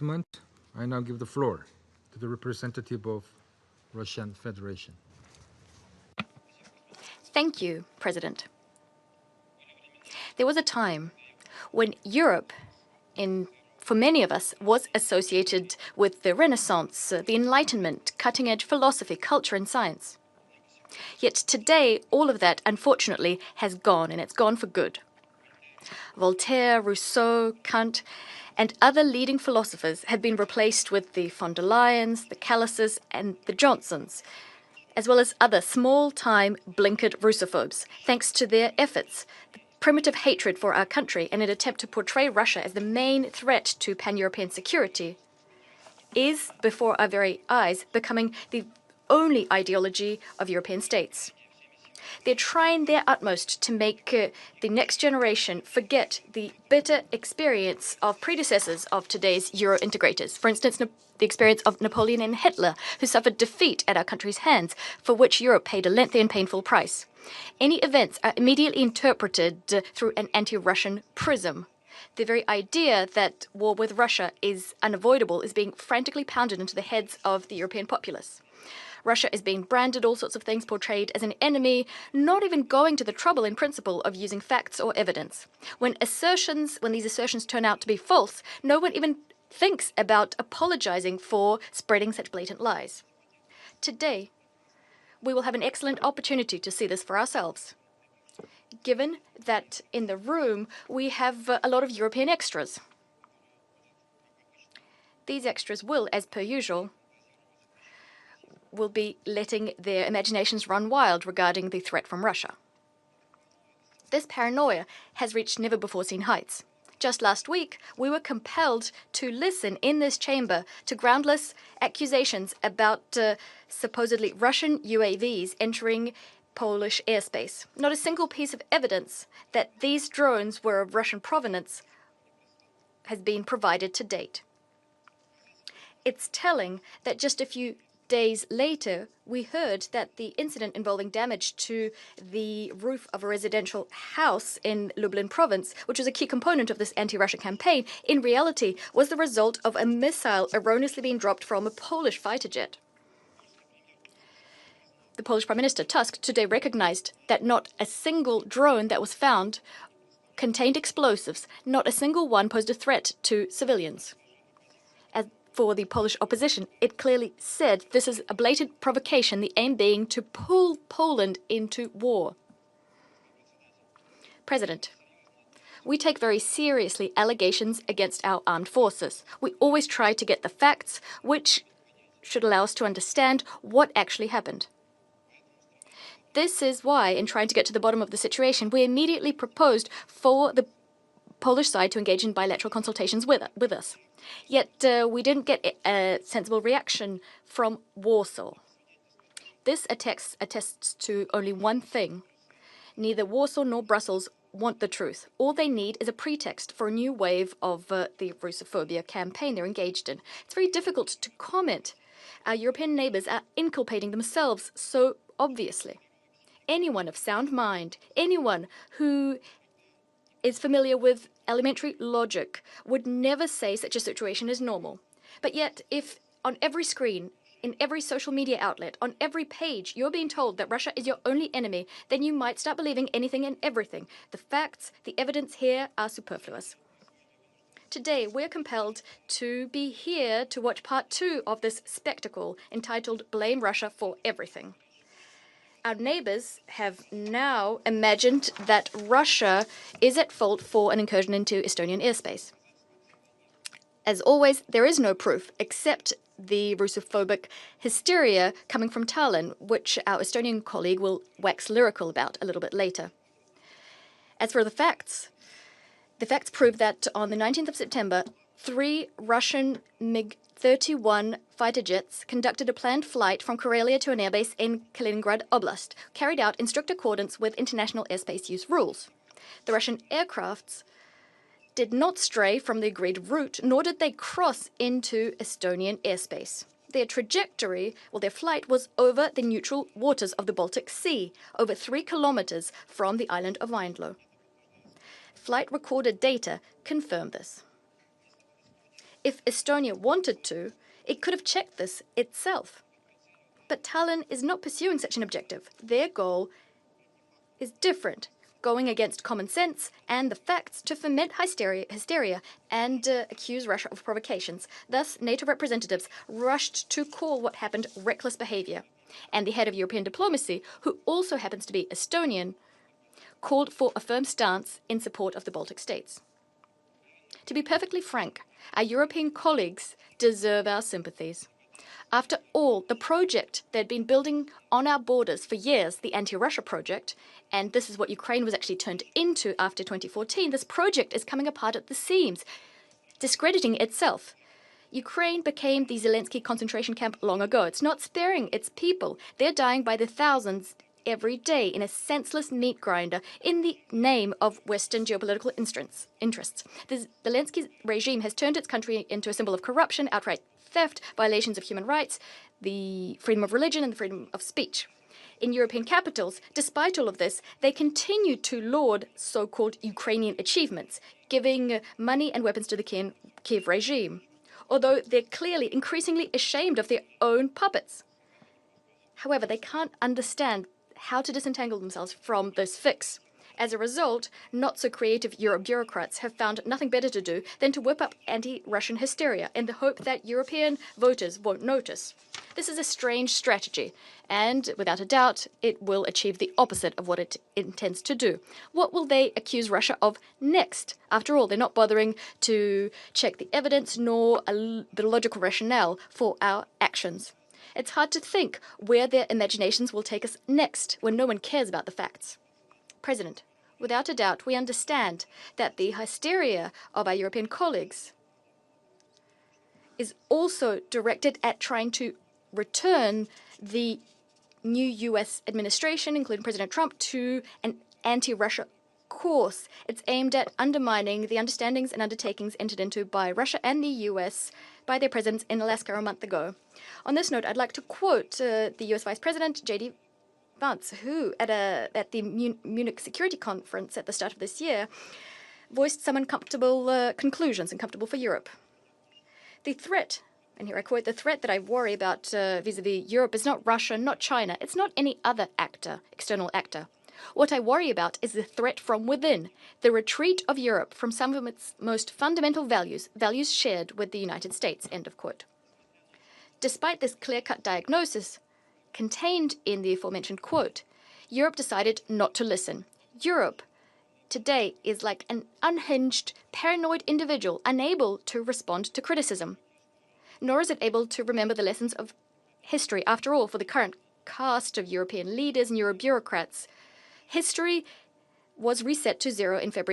I now give the floor to the representative of Russian Federation. Thank you, President. There was a time when Europe, for many of us, was associated with the Renaissance, the Enlightenment, cutting-edge philosophy, culture, and science. Yet today, all of that, unfortunately, has gone, and it's gone for good. Voltaire, Rousseau, Kant, and other leading philosophers have been replaced with the von der Leyens, the Callases, and the Johnsons, as well as other small-time blinkered Russophobes, thanks to their efforts, the primitive hatred for our country, and an attempt to portray Russia as the main threat to pan-European security, is, before our very eyes, becoming the only ideology of European states. They're trying their utmost to make the next generation forget the bitter experience of predecessors of today's Euro-integrators. For instance, the experience of Napoleon and Hitler, who suffered defeat at our country's hands, for which Europe paid a lengthy and painful price. Any events are immediately interpreted through an anti-Russian prism. The very idea that war with Russia is unavoidable is being frantically pounded into the heads of the European populace. Russia is being branded all sorts of things, portrayed as an enemy, not even going to the trouble in principle of using facts or evidence. When these assertions turn out to be false, no one even thinks about apologizing for spreading such blatant lies. Today, we will have an excellent opportunity to see this for ourselves, given that in the room we have a lot of European extras. These extras will, as per usual, will be letting their imaginations run wild regarding the threat from Russia. This paranoia has reached never-before-seen heights. Just last week, we were compelled to listen in this chamber to groundless accusations about supposedly Russian UAVs entering Polish airspace. Not a single piece of evidence that these drones were of Russian provenance has been provided to date. It's telling that just a few days later, we heard that the incident involving damage to the roof of a residential house in Lublin province, which was a key component of this anti-Russia campaign, in reality was the result of a missile erroneously being dropped from a Polish fighter jet. The Polish Prime Minister Tusk today recognized that not a single drone that was found contained explosives. Not a single one posed a threat to civilians. For the Polish opposition, it clearly said this is a blatant provocation, the aim being to pull Poland into war. President, we take very seriously allegations against our armed forces. We always try to get the facts, which should allow us to understand what actually happened. This is why, in trying to get to the bottom of the situation, we immediately proposed for the Polish side to engage in bilateral consultations with us. Yet we didn't get a sensible reaction from Warsaw. This attests to only one thing. Neither Warsaw nor Brussels want the truth. All they need is a pretext for a new wave of the Russophobia campaign they're engaged in. It's very difficult to comment. Our European neighbors are inculpating themselves so obviously. Anyone of sound mind, anyone who is familiar with elementary logic would never say such a situation is normal. But yet, if on every screen, in every social media outlet, on every page, you're being told that Russia is your only enemy, then you might start believing anything and everything. The facts, the evidence here are superfluous. Today, we're compelled to be here to watch part 2 of this spectacle entitled Blame Russia for Everything. Our neighbors have now imagined that Russia is at fault for an incursion into Estonian airspace. As always, there is no proof except the Russophobic hysteria coming from Tallinn, which our Estonian colleague will wax lyrical about a little bit later. As for the facts prove that on the 19th of September, 3 Russian MiG-31 fighter jets conducted a planned flight from Karelia to an airbase in Kaliningrad Oblast, carried out in strict accordance with international airspace use rules. The Russian aircrafts did not stray from the agreed route, nor did they cross into Estonian airspace. Their trajectory, their flight was over the neutral waters of the Baltic Sea, over 3 kilometers from the island of Vindlo. Flight recorded data confirm this. If Estonia wanted to, it could have checked this itself. But Tallinn is not pursuing such an objective. Their goal is different, going against common sense and the facts to foment hysteria and accuse Russia of provocations. Thus, NATO representatives rushed to call what happened reckless behavior. And the head of European diplomacy, who also happens to be Estonian, called for a firm stance in support of the Baltic states. To be perfectly frank, our European colleagues deserve our sympathies. After all, the project they'd been building on our borders for years, the anti-Russia project, and this is what Ukraine was actually turned into after 2014, this project is coming apart at the seams, discrediting itself. Ukraine became the Zelensky concentration camp long ago. It's not sparing its people. They're dying by the thousands every day in a senseless meat grinder in the name of Western geopolitical interests. The Zelensky regime has turned its country into a symbol of corruption, outright theft, violations of human rights, the freedom of religion, and the freedom of speech. In European capitals, despite all of this, they continue to laud so-called Ukrainian achievements, giving money and weapons to the Kiev regime, although they're clearly increasingly ashamed of their own puppets. However, they can't understand how to disentangle themselves from this fix. As a result, not-so-creative Euro bureaucrats have found nothing better to do than to whip up anti-Russian hysteria in the hope that European voters won't notice. This is a strange strategy, and without a doubt, it will achieve the opposite of what it intends to do. What will they accuse Russia of next? After all, they're not bothering to check the evidence nor the logical rationale for our actions. It's hard to think where their imaginations will take us next when no one cares about the facts. President, without a doubt, we understand that the hysteria of our European colleagues is also directed at trying to return the new U.S. administration, including President Trump, to an anti-Russia course. It's aimed at undermining the understandings and undertakings entered into by Russia and the U.S. by their presidents in Alaska a month ago. On this note, I'd like to quote the U.S. Vice President, J.D. Vance, who, at the Munich Security Conference at the start of this year, voiced some uncomfortable conclusions, uncomfortable for Europe. The threat, and here I quote, the threat that I worry about vis-a-vis Europe is not Russia, not China. It's not any other actor, external actor. What I worry about is the threat from within, the retreat of Europe from some of its most fundamental values, values shared with the United States, end of quote. Despite this clear-cut diagnosis contained in the aforementioned quote, Europe decided not to listen. Europe today is like an unhinged, paranoid individual unable to respond to criticism. Nor is it able to remember the lessons of history. After all, for the current cast of European leaders and Euro bureaucrats, history was reset to zero in February